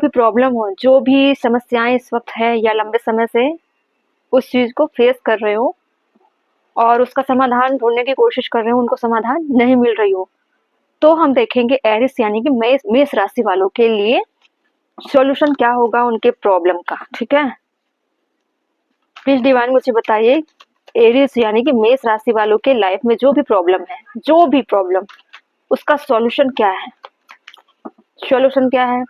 भी प्रॉब्लम हो, जो भी समस्याएँ इस वक़्त है या लंबे समय से उस चीज़ को फेस कर रहे हो और उसका समाधान ढूँढने की कोशिश कर रहे हो, उनको समाधान नहीं मिल रही हो, तो हम देखेंगे एरिस यानी कि मेष राशि वालों के लिए सॉल्यूशन क्या होगा उनके प्रॉब्लम का, ठीक है? प्लीज़ डिवाइन मुझे बताइए, एरिस यानी कि मेष राशि वालों के लाइफ में जो भी प्रॉब्लम है, जो भी प्रॉब्लम, उसका सॉल्यूशन क्या है? सॉल्यूशन क्या है?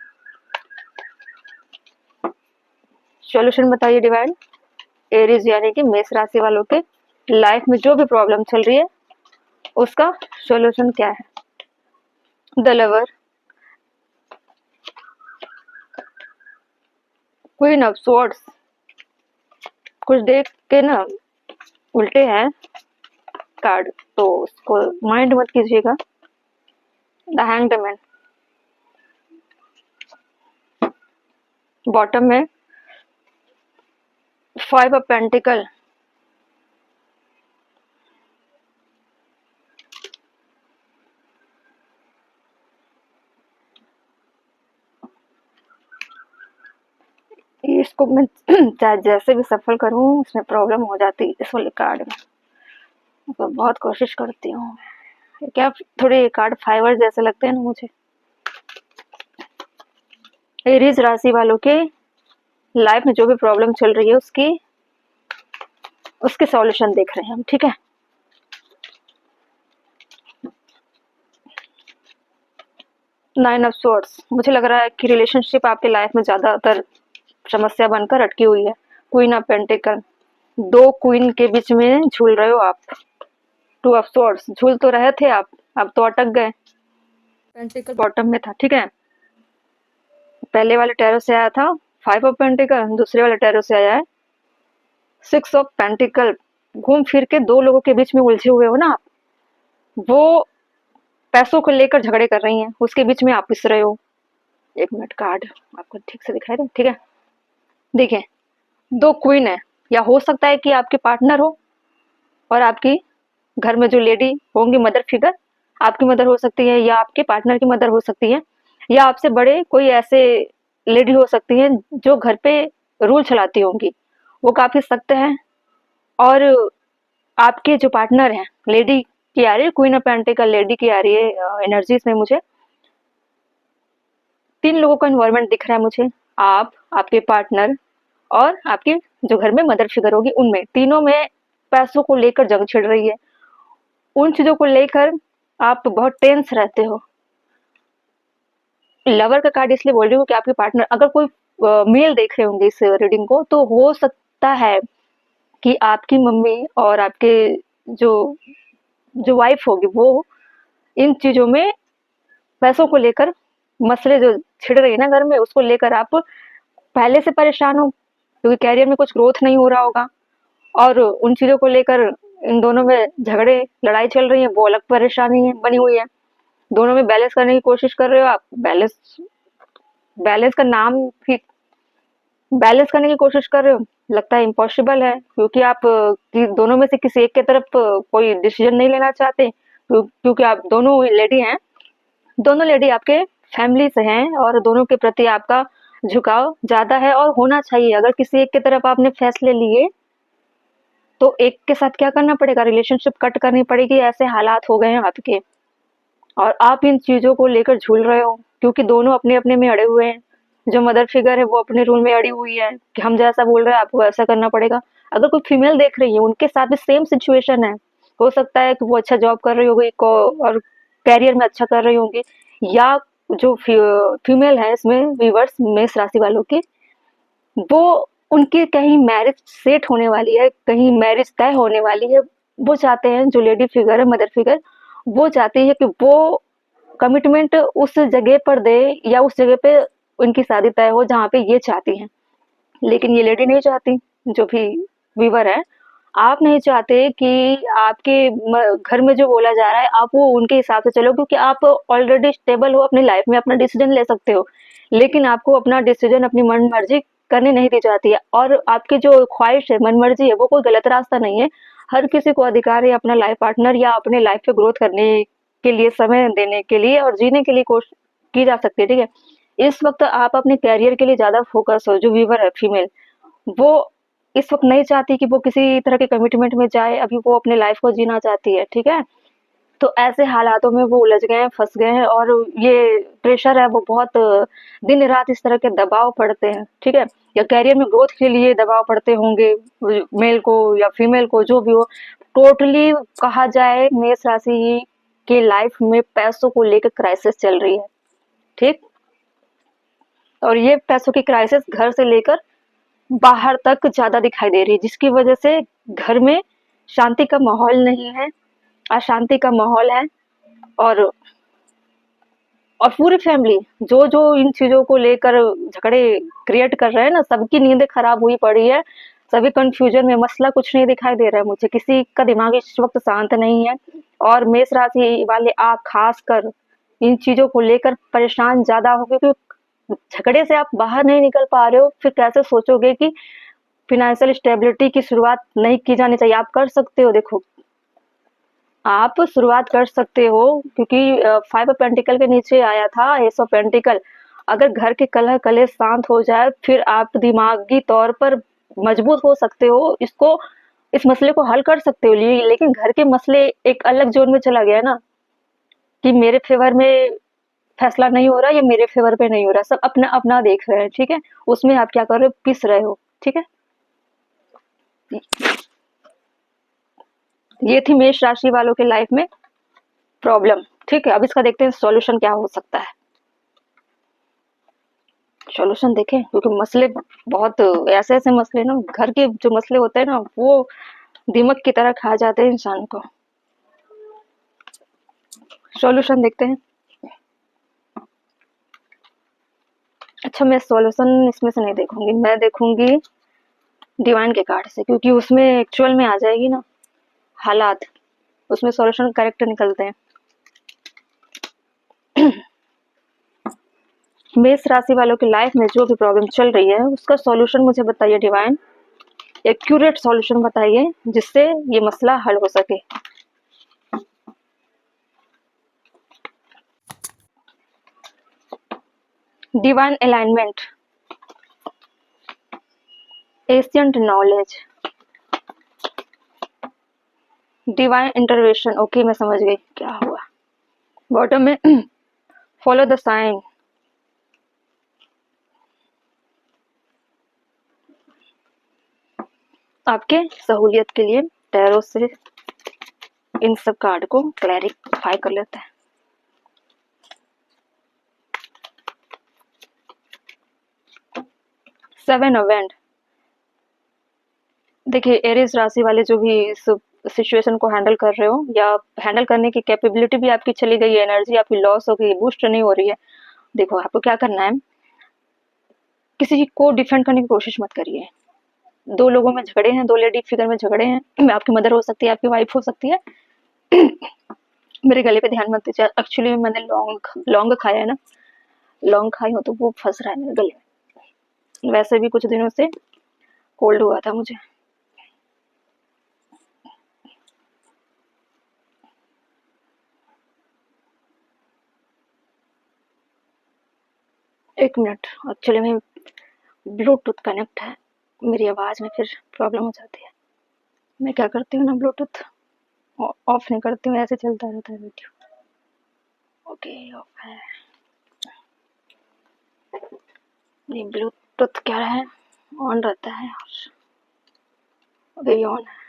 सॉल्यूशन बताइए डिवाइन। एरीज यानी कि मेष राशि वालों के लाइफ में जो भी प्रॉब्लम चल रही है उसका सॉल्यूशन क्या है? The lover, queen of swords, कुछ देख के ना उल्टे हैं कार्ड, तो उसको माइंड मत कीजिएगा। द हैंग्ड मैन, बॉटम में 5 ऑफ पेंटिकल, इसको मैं चाहे जैसे भी सफल करूं उसमें प्रॉब्लम हो जाती है इस वाले कार्ड में, तो बहुत कोशिश करती हूँ। क्या थोड़े कार्ड फाइवर जैसे लगते हैं ना मुझे। एरीज राशि वालों के लाइफ में जो भी प्रॉब्लम चल रही है उसके सॉल्यूशन देख रहे हैं हम, ठीक है? नाइन ऑफ स्वॉर्ड्स, मुझे लग रहा है कि रिलेशनशिप आपके लाइफ में ज्यादातर समस्या बनकर अटकी हुई है। क्वीन ऑफ पेंटिकल, दो क्वीन के बीच में झूल रहे हो आप। टू ऑफ स्वॉर्ड्स, झूल तो रहे थे आप, अब तो अटक गए। पेंटिकल बॉटम में था, ठीक है? पहले वाले टैरो से आया था 5 ऑफ पेंटिकल, दूसरे वाले टैरो से आया है 6 ऑफ पेंटिकल। घूम फिर के दो लोगों के बीच में उलझे हुए हो ना आप। वो पैसों को लेकर झगड़े कर रही हैं, उसके बीच में आप पिस रहे हो। एक मिनट, कार्ड आपको ठीक से दिखाई दे, ठीक है? देखिए, दो क्वीन है, या हो सकता है कि आपके पार्टनर हो और आपकी घर में जो लेडी होंगी मदर फिगर, आपकी मदर हो सकती है या आपके पार्टनर की मदर हो सकती है, या आपसे बड़े कोई ऐसे लेडी हो सकती है जो घर पे रूल चलाती होंगी। वो काफी सख्त है और आपके जो पार्टनर हैं, लेडी की आ रही है, क्वीन ऑफ पेंटिकल लेडी की आ रही है एनर्जीज में मुझे। तीन लोगों का इन्वायरमेंट दिख रहा है मुझे, आप, आपके पार्टनर और आपकी जो घर में मदर फिगर होगी, उनमें तीनों में पैसों को लेकर जंग छिड़ रही है। उन चीजों को लेकर आप बहुत टेंस रहते हो। लवर का कार्ड इसलिए बोल रही हूँ कि आपके पार्टनर, अगर कोई मेल देख रहे होंगे इस रीडिंग को, तो हो सकता है कि आपकी मम्मी और आपके जो जो वाइफ होगी वो इन चीजों में पैसों को लेकर मसले जो छिड़ रही है ना घर में, उसको लेकर आप पहले से परेशान हो क्योंकि कैरियर में कुछ ग्रोथ नहीं हो रहा होगा, और उन चीजों को लेकर इन दोनों में झगड़े लड़ाई चल रही है, वो अलग परेशानी है बनी हुई है। दोनों में बैलेंस करने की कोशिश कर रहे हो आप। बैलेंस बैलेंस का नाम भी, बैलेंस करने की कोशिश कर रहे हो, लगता है इम्पॉसिबल है, क्योंकि आप दोनों में से किसी एक के तरफ कोई डिसीजन नहीं लेना चाहते, क्योंकि आप दोनों लेडी हैं, दोनों लेडी आपके फैमिली से हैं और दोनों के प्रति आपका झुकाव ज्यादा है और होना चाहिए। अगर किसी एक की तरफ आपने फैसले लिए तो एक के साथ क्या करना पड़ेगा, रिलेशनशिप कट करनी पड़ेगी, ऐसे हालात हो गए हैं आपके। और आप इन चीजों को लेकर झूल रहे हो क्योंकि दोनों अपने अपने में अड़े हुए हैं। जो मदर फिगर है वो अपने रूल में अड़ी हुई है कि हम जैसा बोल रहे हैं आपको वैसा करना पड़ेगा। अगर कोई फीमेल देख रही है, उनके साथ भी सेम सिचुएशन है। हो सकता है कि वो अच्छा जॉब कर रही होगी और कैरियर में अच्छा कर रही होंगी, या जो फीमेल है इसमें व्यूअर्स मेष राशि वालों की, वो उनकी कहीं मैरिज सेट होने वाली है, कहीं मैरिज तय होने वाली है। वो चाहते हैं, जो लेडी फिगर है मदर फिगर, वो चाहती है कि वो कमिटमेंट उस जगह पर दे या उस जगह पे उनकी शादी तय हो जहाँ पे ये चाहती हैं। लेकिन ये लेडी नहीं चाहती, जो भी व्यूवर है, आप नहीं चाहते कि आपके घर में जो बोला जा रहा है आप वो उनके हिसाब से चलो, क्योंकि आप ऑलरेडी स्टेबल हो अपनी लाइफ में, अपना डिसीजन ले सकते हो। लेकिन आपको अपना डिसीजन अपनी मन मर्जी करने नहीं दी जाती है, और आपकी जो ख्वाहिश है, मन मर्जी है, वो कोई गलत रास्ता नहीं है। हर किसी को अधिकार है अपना लाइफ पार्टनर या अपने लाइफ पे ग्रोथ करने के लिए, समय देने के लिए और जीने के लिए कोशिश की जा सकती है, ठीक है? इस वक़्त आप अपने करियर के लिए ज़्यादा फ़ोकस हो, जो व्यूअर है फीमेल, वो इस वक़्त नहीं चाहती कि वो किसी तरह के कमिटमेंट में जाए, अभी वो अपने लाइफ़ को जीना चाहती है, ठीक है? तो ऐसे हालातों में वो उलझ गए हैं, फँस गए हैं और ये प्रेशर है वो बहुत दिन-रात इस तरह के दबाव पड़ते हैं, ठीक है? या करियर में ग्रोथ के लिए दबाव पड़ते होंगे मेल को या फीमेल को, जो भी हो। टोटली कहा जाए मेष राशि के लाइफ़ में पैसों को लेकर क्राइसिस चल रही है, ठीक? और ये पैसों की क्राइसिस घर से लेकर बाहर तक ज़्यादा दिखाई दे रही है, जिसकी वजह से घर में शांति का माहौल नहीं है, अशांति का माहौल है। और पूरी फैमिली जो इन चीज़ों को लेकर झगड़े क्रिएट कर रहे हैं ना, सबकी नींदें खराब हुई पड़ी है, सभी कंफ्यूजन में, मसला कुछ नहीं दिखाई दे रहा है मुझे, किसी का दिमाग इस वक्त शांत नहीं है। और मेष राशि वाले आप खासकर इन चीज़ों को लेकर परेशान ज़्यादा हो, क्योंकि झगड़े से आप बाहर नहीं निकल पा रहे हो, फिर कैसे सोचोगे कि फाइनेंशियल स्टेबिलिटी की शुरुआत नहीं की जानी चाहिए। आप कर सकते हो, देखो आप शुरुआत कर सकते हो, क्योंकि 5 ऑफ पेंटिकल के नीचे आया था एस ऑफ पेंटिकल। अगर घर के कलह कलेश शांत हो जाए, फिर आप दिमागी तौर पर मजबूत हो सकते हो, इस मसले को हल कर सकते हो। लेकिन घर के मसले एक अलग जोन में चला गया ना, कि मेरे फेवर में फैसला नहीं हो रहा या मेरे फेवर पे नहीं हो रहा, सब अपना अपना देख रहे हैं, ठीक है? उसमें आप क्या कर रहे हो, पिस रहे हो, ठीक है? ये थी मेष राशि वालों के लाइफ में प्रॉब्लम, ठीक है? अब इसका देखते हैं सॉल्यूशन क्या हो सकता है। सॉल्यूशन देखें, क्योंकि मसले बहुत ऐसे मसले ना, घर के जो मसले होते हैं ना, वो दीमक की तरह खा जाते हैं इंसान को। सॉल्यूशन देखते हैं। अच्छा, मैं सॉल्यूशन इसमें से नहीं देखूंगी, मैं देखूंगी डिवाइन के कार्ड से, क्योंकि उसमें एक्चुअल में आ जाएगी ना हालात, उसमें सॉल्यूशन करेक्ट निकलते हैं। मेष राशि वालों की लाइफ में जो भी प्रॉब्लम चल रही है, उसका सॉल्यूशन मुझे बताइए डिवाइन, एक्यूरेट सॉल्यूशन बताइए, जिससे ये मसला हल हो सके। Divine alignment, ancient knowledge, divine intervention. Okay, मैं समझ गई क्या हुआ। बॉटम में फॉलो द साइन, आपके सहूलियत के लिए टैरो से इन सब कार्ड को क्लैरिफाई कर लेते हैं। Seven of wand. देखिए, एरीज राशि वाले जो भी इस सिचुएशन को हैंडल कर रहे हो, या हैंडल करने की कैपेबिलिटी भी आपकी चली गई है, एनर्जी आपकी लॉस हो गई, बूस्ट नहीं हो रही है। देखो, आपको क्या करना है, किसी को डिफेंड करने की कोशिश मत करिए। दो लोगों में झगड़े हैं, दो लेडी फिगर में झगड़े हैं, आपकी मदर हो सकती है, आपकी वाइफ हो सकती है। मेरे गले पे ध्यान मत दीजिए, एक्चुअली मैंने लौंग खाया है ना, लौंग खाई हो तो वो फंस रहा है मेरे गले में। वैसे भी कुछ दिनों से कोल्ड हुआ था मुझे। एक मिनट, एक्चुअली में ब्लूटूथ कनेक्ट है, मेरी आवाज़ में फिर प्रॉब्लम हो जाती है। मैं क्या करती हूँ ना, ब्लूटूथ ऑफ नहीं करती हूँ, ऐसे चलता रहता है वीडियो। ओके, ऑफ है। ये ब्लूटूथ क्या है, ऑन रहता है और अभी ऑन है।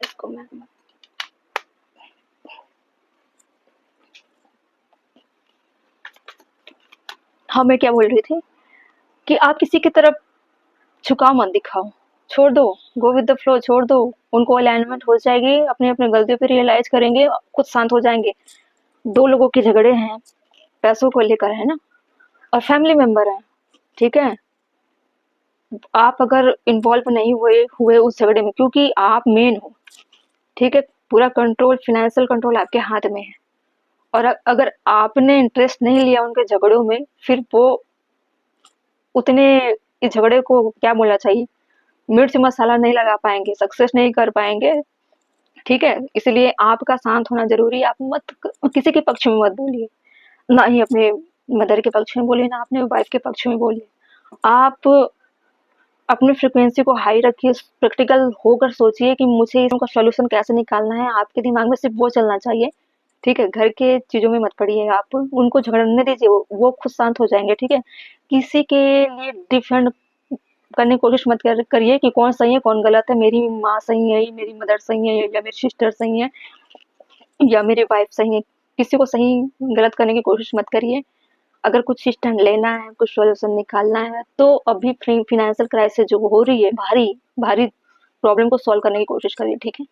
इसको मैं हाँ, मैं क्या बोल रही थी कि आप किसी की तरफ झुकाव मत दिखाओ, छोड़ दो, गो विद द फ्लो, छोड़ दो। उनको अलाइनमेंट हो जाएगी, अपनी अपनी गलतियों पे रियलाइज करेंगे, खुद शांत हो जाएंगे। दो लोगों के झगड़े हैं, पैसों को लेकर है ना, और फैमिली मेंबर है, ठीक है? आप अगर इन्वॉल्व नहीं हुए हुए उस झगड़े में, क्योंकि आप मेन हो, ठीक है? पूरा कंट्रोल, फाइनेंशियल कंट्रोल आपके हाथ में है। और अगर आपने इंटरेस्ट नहीं लिया उनके झगड़ों में, फिर वो उतने इस झगड़े को क्या बोलना चाहिए, मिर्च मसाला नहीं लगा पाएंगे, सक्सेस नहीं कर पाएंगे, ठीक है? इसलिए आपका शांत होना जरूरी है। आप मत किसी के पक्ष में मत बोलिए, ना ही अपने मदर के पक्ष में बोलिए, ना अपने वाइफ के पक्ष में बोलिए। आप अपनी फ्रीक्वेंसी को हाई रखिए, प्रैक्टिकल होकर सोचिए कि मुझे इसका सॉल्यूशन कैसे निकालना है। आपके दिमाग में सिर्फ वो चलना चाहिए, ठीक है? घर के चीज़ों में मत पड़िए आप, उनको झगड़ने दीजिए, वो खुद शांत हो जाएँगे, ठीक है? किसी के लिए डिफेंड करने की कोशिश मत करिए कि कौन सही है, कौन गलत है, मेरी माँ सही है, मेरी मदर सही है या मेरी सिस्टर सही है या मेरी वाइफ सही है। किसी को सही गलत करने की कोशिश मत करिए। अगर कुछ स्टैंड लेना है, कुछ सॉल्यूशन निकालना है, तो अभी फाइनेंशियल क्राइसिस जो हो रही है, भारी भारी प्रॉब्लम को सॉल्व करने की कोशिश करिए, ठीक है?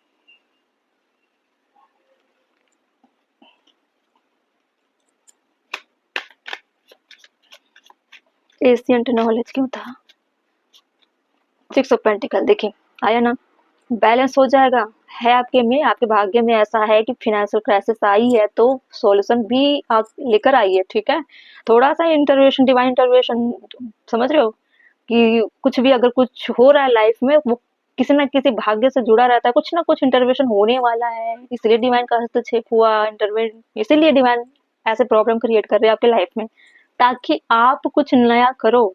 एशियंट नॉलेज क्यों था? 6 ऑफ पेंटिकल देखिए, आया ना? बैलेंस हो जाएगा, है आपके में, आपके भाग्य में ऐसा है कि फाइनेंशियल क्राइसिस आई है, तो सॉल्यूशन भी आप लेकर आइए, ठीक है? थोड़ा-सा इंटरवेंशन, डिवाइन इंटरवेंशन, समझ रहे हो? कि कुछ भी अगर कुछ हो रहा है लाइफ में, वो किसी ना किसी भाग्य से जुड़ा रहता है, कुछ ना कुछ इंटरवेंशन होने वाला है, इसलिए डिवाइन का हस्तक्षेप हुआ, इसीलिए डिवाइन ऐसे प्रॉब्लम क्रिएट कर रहे हैं आपके लाइफ में, ताकि आप कुछ नया करो।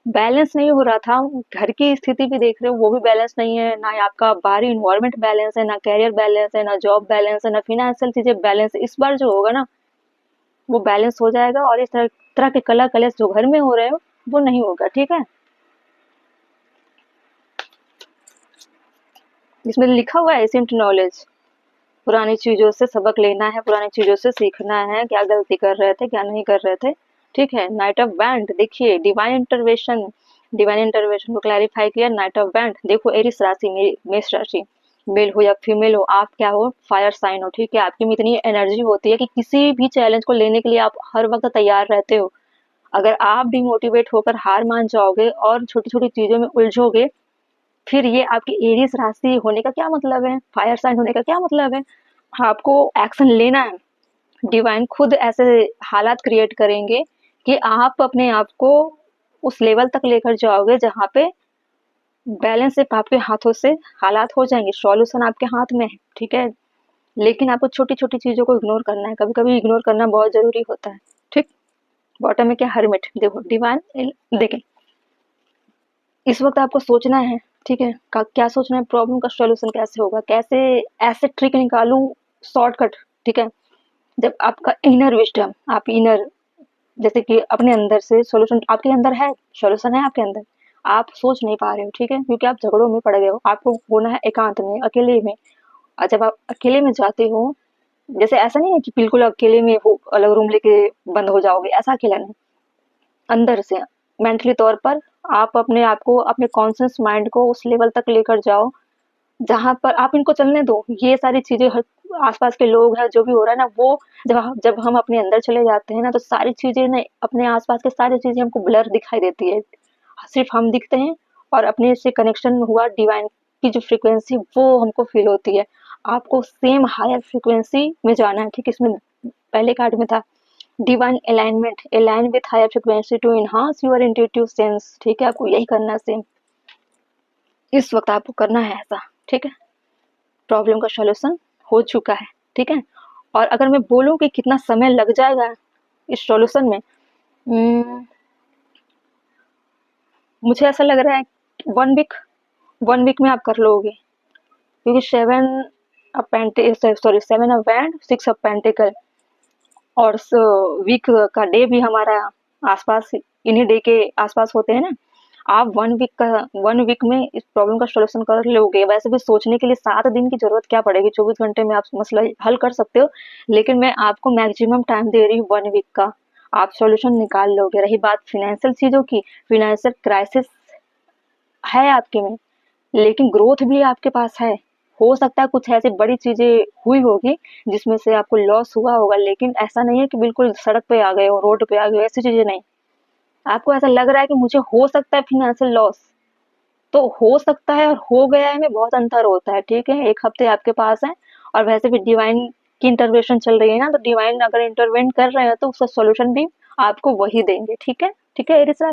बैलेंस नहीं हो रहा था, घर की स्थिति भी देख रहे हो, वो भी बैलेंस नहीं है, ना आपका बाहरी इन्वायरमेंट बैलेंस है, ना करियर बैलेंस है, ना जॉब बैलेंस है, ना फिनेंशियल चीजें बैलेंस है। इस बार जो होगा ना, वो बैलेंस हो जाएगा, और इस तरह के कला कलेश जो घर में हो रहे हो, वो नहीं होगा, ठीक है? इसमें लिखा हुआ है एशियंट नॉलेज, पुरानी चीजों से सबक लेना है, पुरानी चीजों से सीखना है, क्या गलती कर रहे थे, क्या नहीं कर रहे थे, ठीक है? नाइट ऑफ बैंड देखिए, डिवाइन इंटरवेंशन को क्लैरिफाई किया। नाइट ऑफ बैंड देखो, एरिस राशि, मेरी मेष राशि, मेल हो या फीमेल हो, आप क्या हो? फायर साइन हो, ठीक है? आपकी में इतनी एनर्जी होती है कि किसी भी चैलेंज को लेने के लिए आप हर वक्त तैयार रहते हो। अगर आप डिमोटिवेट होकर हार मान जाओगे और छोटी छोटी चीजों में उलझोगे, फिर ये आपकी एरीज राशि होने का क्या मतलब है? फायर साइन होने का क्या मतलब है? आपको एक्शन लेना है। डिवाइन खुद ऐसे हालात क्रिएट करेंगे कि आप अपने आप को उस लेवल तक लेकर जाओगे जहाँ पे बैलेंस सिर्फ आपके हाथों से हालात हो जाएंगे, सॉल्यूशन आपके हाथ में है, ठीक है? लेकिन आपको छोटी छोटी चीजों को इग्नोर करना है, कभी कभी इग्नोर करना बहुत जरूरी होता है, ठीक? बॉटम में क्या, हर्मिट देखो, डिवाइन देखें, इस वक्त आपको सोचना है, ठीक है? क्या सोचना है? प्रॉब्लम का सॉल्यूशन कैसे होगा, कैसे ऐसे ट्रिक निकालूं, शॉर्टकट, ठीक है? जब आपका इनर विजडम, आप इनर, जैसे कि अपने अंदर से सॉल्यूशन आपके अंदर है, सॉल्यूशन है आपके अंदर, आप सोच नहीं पा रहे हो, ठीक है? क्योंकि आप झगड़ों में पड़ गए हो। आपको होना है एकांत में, अकेले में, और जब आप अकेले में जाते हो, जैसे ऐसा नहीं है कि बिल्कुल अकेले में हो, अलग रूम लेके बंद हो जाओगे, ऐसा अकेला नहीं, अंदर से मेंटली तौर पर आप अपने आप को, अपने कॉन्शियस माइंड को उस लेवल तक लेकर जाओ जहां पर आप इनको चलने दो, ये सारी चीजें आसपास के लोग हैं, जो भी हो रहा है ना, वो जब हम अपने अंदर चले जाते हैं ना, तो सारी चीजें ना, अपने आसपास के सारी चीजें हमको ब्लर दिखाई देती है, सिर्फ हम दिखते हैं, और अपने से कनेक्शन हुआ डिवाइन की जो फ्रीक्वेंसी, वो हमको फील होती है। आपको सेम हायर फ्रीक्वेंसी में जाना है, ठीक? इसमें पहले कार्ड में था divine alignment, align with higher frequency to enhance your intuitive sense, ठीक है? आपको यही करना है, सेम इस वक्त आपको करना है ऐसा, ठीक है? प्रॉब्लम का सॉल्यूशन हो चुका है, ठीक है? और अगर मैं बोलूं कि कितना समय लग जाएगा इस सॉल्यूशन में, मुझे ऐसा लग रहा है 1 वीक, 1 वीक में आप कर लोगे, क्योंकि 7 ऑफ सिक्स ऑफ पेंटिकल, और वीक का डे भी हमारा आसपास, इन्हीं डे के आसपास होते हैं ना। आप 1 वीक में इस प्रॉब्लम का सॉल्यूशन कर लोगे। वैसे भी सोचने के लिए 7 दिन की जरूरत क्या पड़ेगी, 24 घंटे में आप मसला हल कर सकते हो, लेकिन मैं आपको मैक्सिमम टाइम दे रही हूँ 1 वीक का, आप सॉल्यूशन निकाल लोगे। रही बात फिनेंशियल चीजों की, फिनेंशियल क्राइसिस है आपके में, लेकिन ग्रोथ भी आपके पास है। हो सकता है कुछ ऐसी बड़ी चीजें हुई होगी जिसमें से आपको लॉस हुआ होगा, लेकिन ऐसा नहीं है कि बिल्कुल सड़क पे आ गए हो, रोड पे आ गए हो, ऐसी चीजें नहीं। आपको ऐसा लग रहा है कि मुझे हो सकता है फिनेंशियल लॉस, तो हो सकता है और हो गया है में बहुत अंतर होता है, ठीक है? 1 हफ्ते आपके पास है, और वैसे भी डिवाइन की इंटरवेंशन चल रही है ना, तो डिवाइन अगर इंटरवेंट कर रहे हैं तो उसका सॉल्यूशन भी आपको वही देंगे, ठीक है? ठीक है एरिस?